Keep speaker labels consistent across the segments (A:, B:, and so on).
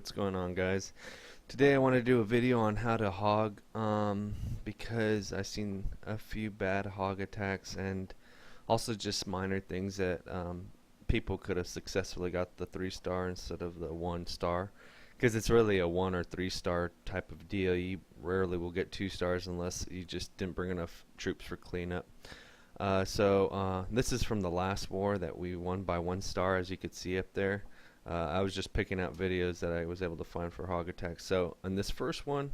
A: what's going on, guys? Today I want to do a video on how to hog because I've seen a few bad hog attacks and also just minor things that people could have successfully got the 3-star instead of the 1-star, because it's really a 1 or 3-star type of deal. You rarely will get 2 stars unless you just didn't bring enough troops for cleanup. This is from the last war that we won by 1 star, as you could see up there. I was just picking out videos that I was able to find for hog attacks. So in this first one,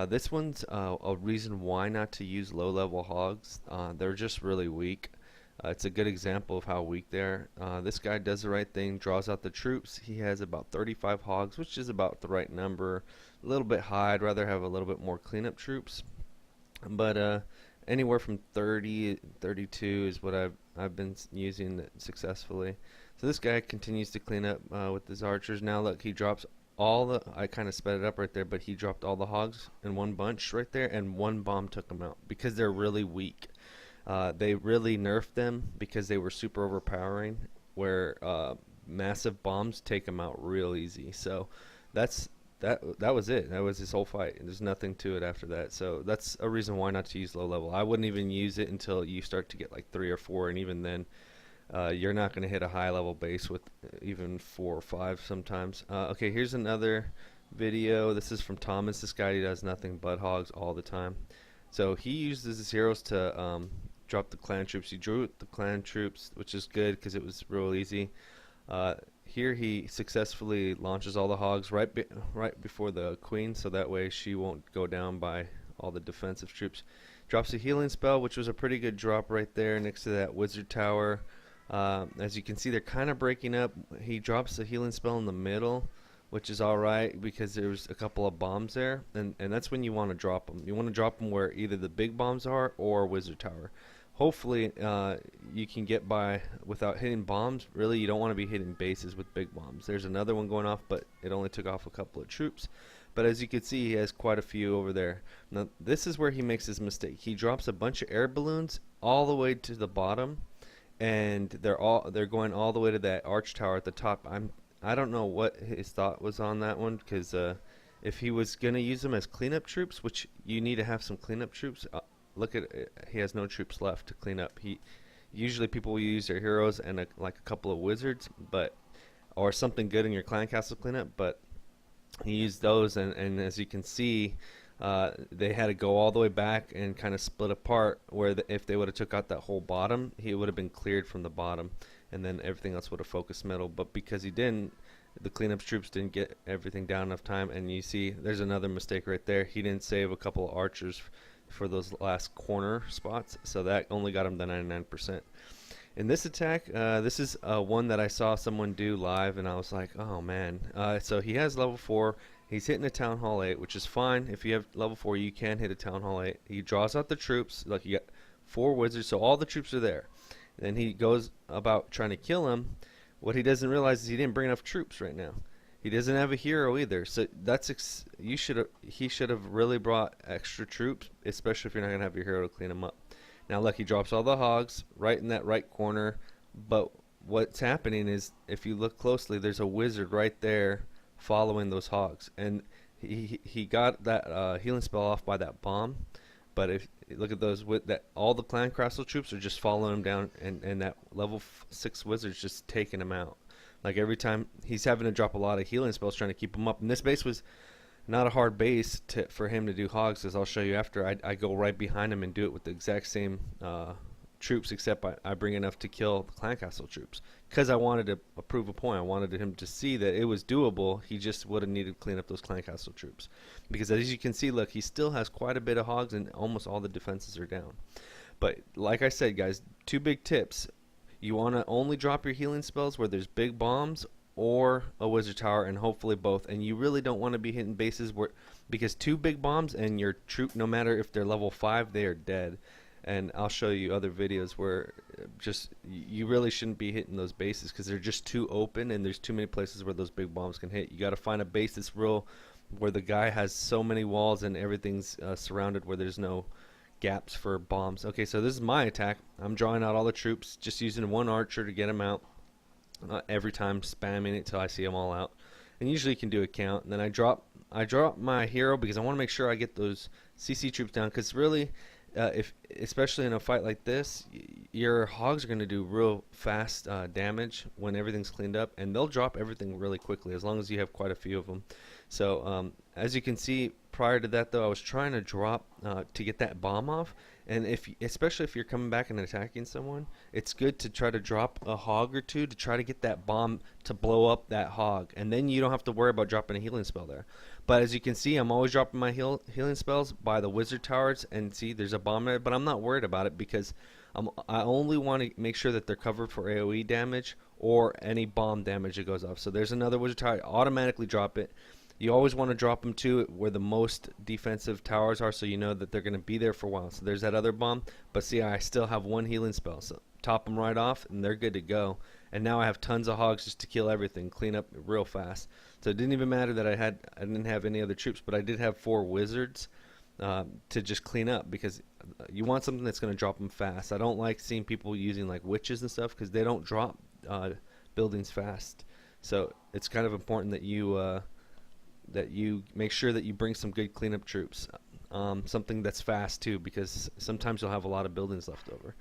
A: this one's a reason why not to use low-level hogs. They're just really weak. It's a good example of how weak they are. This guy does the right thing, draws out the troops. He has about 35 hogs, which is about the right number. A little bit high. I'd rather have a little bit more cleanup troops. But anywhere from 30, 32 is what I've been using successfully. So this guy continues to clean up with his archers. Now look, he drops all the, I kind of sped it up right there, but he dropped all the hogs in one bunch right there, and 1 bomb took them out because they're really weak. They really nerfed them because they were super overpowering, where massive bombs take them out real easy. So that was it. That was his whole fight. There's nothing to it after that. So that's a reason why not to use low level. I wouldn't even use it until you start to get like 3 or 4, and even then you're not going to hit a high level base with even 4 or 5 sometimes. Okay, here's another video. This is from Thomas. This guy, he does nothing but hogs all the time. So he uses his heroes to drop the clan troops. He drew the clan troops, which is good because it was real easy. Here he successfully launches all the hogs right before the queen, so that way she won't go down by all the defensive troops. Drops a healing spell, which was a pretty good drop right there next to that wizard tower. As you can see, they're kind of breaking up. He drops a healing spell in the middle, which is alright because there's a couple of bombs there, and that's when you want to drop them. You want to drop them where either the big bombs are or wizard tower. Hopefully you can get by without hitting bombs. Really, you don't want to be hitting bases with big bombs. There's another one going off, but it only took off a couple of troops. But as you can see, he has quite a few over there. Now this is where he makes his mistake. He drops a bunch of air balloons all the way to the bottom, and they're going all the way to that arch tower at the top. I don't know what his thought was on that one, because if he was gonna use them as cleanup troops, which you need to have some cleanup troops. Look at it, he has no troops left to clean up. Usually people will use their heroes and like a couple of wizards, or something good in your clan castle cleanup. But he used those, and as you can see, they had to go all the way back and kind of split apart. Where if they would have took out that whole bottom, he would have been cleared from the bottom, and then everything else would have focused middle. But because he didn't, the cleanup troops didn't get everything down enough time. And you see, there's another mistake right there. He didn't save a couple of archers for those last corner spots, so that only got him the 99%. In this attack, this is one that I saw someone do live, and I was like, oh man. So he has level 4. He's hitting a Town Hall 8, which is fine. If you have level 4, you can hit a Town Hall 8. He draws out the troops. Like, you got 4 wizards, so all the troops are there. Then he goes about trying to kill him. What he doesn't realize is he didn't bring enough troops right now. He doesn't have a hero either, so he should have really brought extra troops, especially if you're not gonna have your hero to clean them up. Now look, he drops all the hogs right in that right corner, but what's happening is, if you look closely, there's a wizard right there following those hogs, and he got that healing spell off by that bomb. But if you look at those, all the clan castle troops are just following him down, and that level 6 wizard's just taking him out. Like, every time he's having to drop a lot of healing spells trying to keep him up. And this base was not a hard base for him to do hogs, as I'll show you after. I go right behind him and do it with the exact same troops, except I bring enough to kill the clan castle troops, because I wanted to prove a point. I wanted him to see that it was doable. He just would have needed to clean up those clan castle troops, because as you can see, look, he still has quite a bit of hogs and almost all the defenses are down. But like I said, guys, 2 big tips. You want to only drop your healing spells where there's big bombs or a wizard tower, and hopefully both. And you really don't want to be hitting bases because 2 big bombs and your troop, no matter if they're level 5, they are dead. And I'll show you other videos where just you really shouldn't be hitting those bases, because they're just too open and there's too many places where those big bombs can hit. You got to find a base that's real, where the guy has so many walls and everything's surrounded, where there's no gaps for bombs. Okay, so this is my attack. I'm drawing out all the troops, just using 1 archer to get them out. Every time spamming it till I see them all out. and usually you can do a count. And then I drop my hero because I want to make sure I get those CC troops down. Because really, if especially in a fight like this, your hogs are going to do real fast damage when everything's cleaned up, and they'll drop everything really quickly as long as you have quite a few of them. So as you can see, prior to that though, I was trying to drop to get that bomb off. And especially if you're coming back and attacking someone, it's good to try to drop a hog or two to try to get that bomb to blow up that hog, and then you don't have to worry about dropping a healing spell there. But as you can see, I'm always dropping my healing spells by the wizard towers, and see there's a bomb there, but I'm not worried about it because I only want to make sure that they're covered for AoE damage or any bomb damage that goes off. So there's another wizard tower, I automatically drop it. You always want to drop them to where the most defensive towers are, so you know that they're going to be there for a while. So there's that other bomb, but see, I still have one healing spell, so top them right off and they're good to go. And now I have tons of hogs just to kill everything, clean up real fast. So it didn't even matter that I didn't have any other troops, but I did have 4 wizards to just clean up, because you want something that's going to drop them fast. I don't like seeing people using like witches and stuff because they don't drop buildings fast. So it's kind of important that you make sure that you bring some good cleanup troops, something that's fast too, because sometimes you'll have a lot of buildings left over.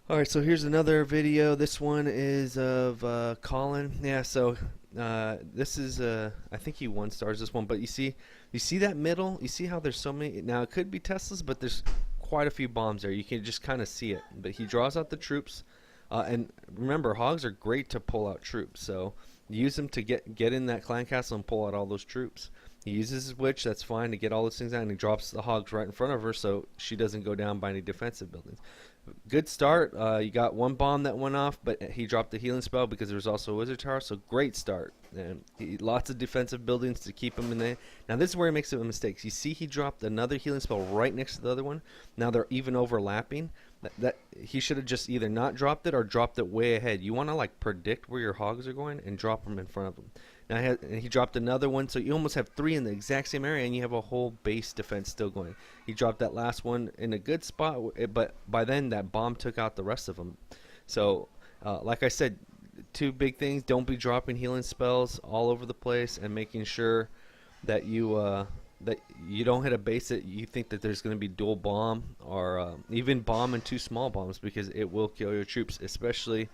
A: Alright, so here's another video. This one is of Colin. Yeah, so this is I think he 1-stars this one, but you see that middle, you see how there's so many. Now it could be Teslas, but there's quite a few bombs there. You can just kind of see it, but he draws out the troops. And remember, hogs are great to pull out troops, so use them to get in that clan castle and pull out all those troops. He uses his witch, that's fine, to get all those things out, and he drops the hogs right in front of her so she doesn't go down by any defensive buildings. Good start. You got one bomb that went off, but he dropped the healing spell because there was also a wizard tower, so great start. And lots of defensive buildings to keep him in there. Now this is where he makes some mistakes. You see he dropped another healing spell right next to the other one. Now they're even overlapping. That he should have just either not dropped it or dropped it way ahead. You want to like predict where your hogs are going and drop them in front of them. Now he dropped another one, so you almost have 3 in the exact same area, and you have a whole base defense still going. He dropped that last one in a good spot, but by then that bomb took out the rest of them. So like I said, 2 big things: don't be dropping healing spells all over the place, and making sure that you don't hit a base that you think that there's going to be dual bomb, or even bomb and 2 small bombs, because it will kill your troops, especially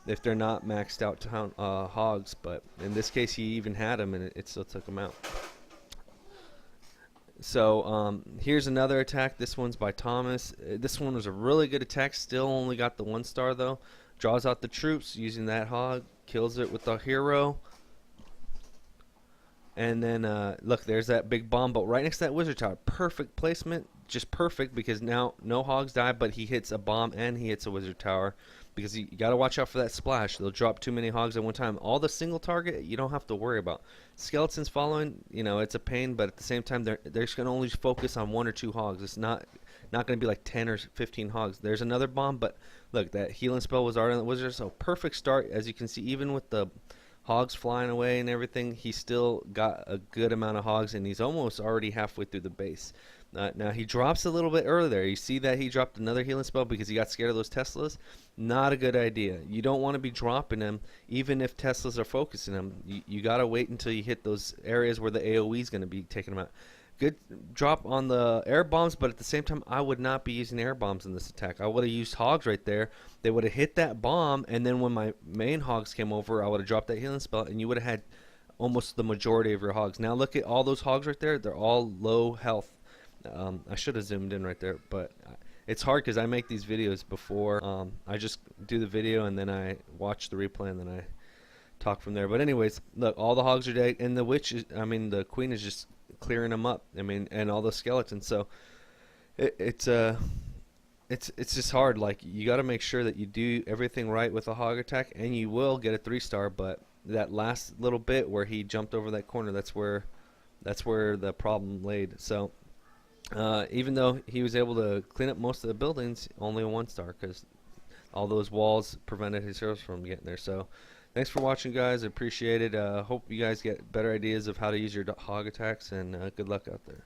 A: if they're not maxed out hogs. But in this case, he even had them, and it still took them out. So here's another attack. This one's by Thomas. This one was a really good attack. Still only got the 1-star though. Draws out the troops using that hog, kills it with the hero. And then look, there's that big bomb, but right next to that wizard tower. Perfect placement, just perfect, because now no hogs die, but he hits a bomb and he hits a wizard tower, because you got to watch out for that splash. They'll drop too many hogs at one time. All the single target you don't have to worry about. Skeletons following, you know, it's a pain, but at the same time they're just going to only focus on 1 or 2 hogs. It's not going to be like 10 or 15 hogs. There's another bomb, but look, that healing spell was already on the wizard, so perfect start. As you can see, even with the hogs flying away and everything, he still got a good amount of hogs, and he's almost already halfway through the base. Now he drops a little bit early there. You see that he dropped another healing spell because he got scared of those Teslas. Not a good idea. You don't want to be dropping them even if Teslas are focusing them. You got to wait until you hit those areas where the AoE is going to be taking them out. Good drop on the air bombs, but at the same time, I would not be using air bombs in this attack. I would have used hogs right there. They would have hit that bomb, and then when my main hogs came over, I would have dropped that healing spell, and you would have had almost the majority of your hogs. Now look at all those hogs right there. They're all low health. I should have zoomed in right there, but it's hard because I make these videos before. I just do the video, and then I watch the replay, and then I talk from there. But anyways, look, all the hogs are dead, and the the queen is just clearing them up. I mean, and all the skeletons. So it's just hard. Like, you got to make sure that you do everything right with a hog attack, and you will get a 3-star. But that last little bit where he jumped over that corner, that's where the problem laid. So even though he was able to clean up most of the buildings, only a 1-star because all those walls prevented his heroes from getting there. So thanks for watching, guys. I appreciate it. Hope you guys get better ideas of how to use your hog attacks, and good luck out there.